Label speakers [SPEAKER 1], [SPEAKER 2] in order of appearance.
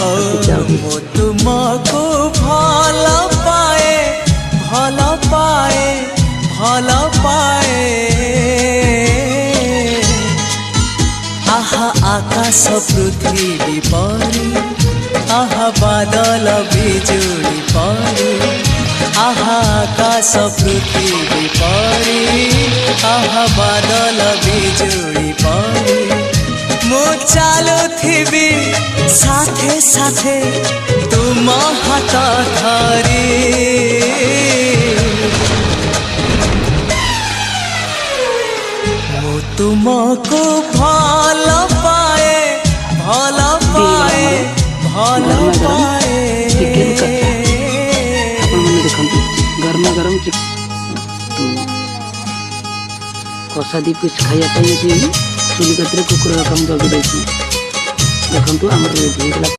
[SPEAKER 1] मो तुमको भल पाए भल पाए भल पाए आहा आकाश पृथ्वी परी आहा बादल बिजुली परी आहा आकाश पृथ्वी परी आहा बादल बिजुली परी मु चलुथिबी साथे साथे तुम हाथ धरी मु तुमको भल पाए भल पाए भल पाए।
[SPEAKER 2] गरम गरम कषा दी पीस खाया चुली कतरे कुकुर कम जल्दी देखु आम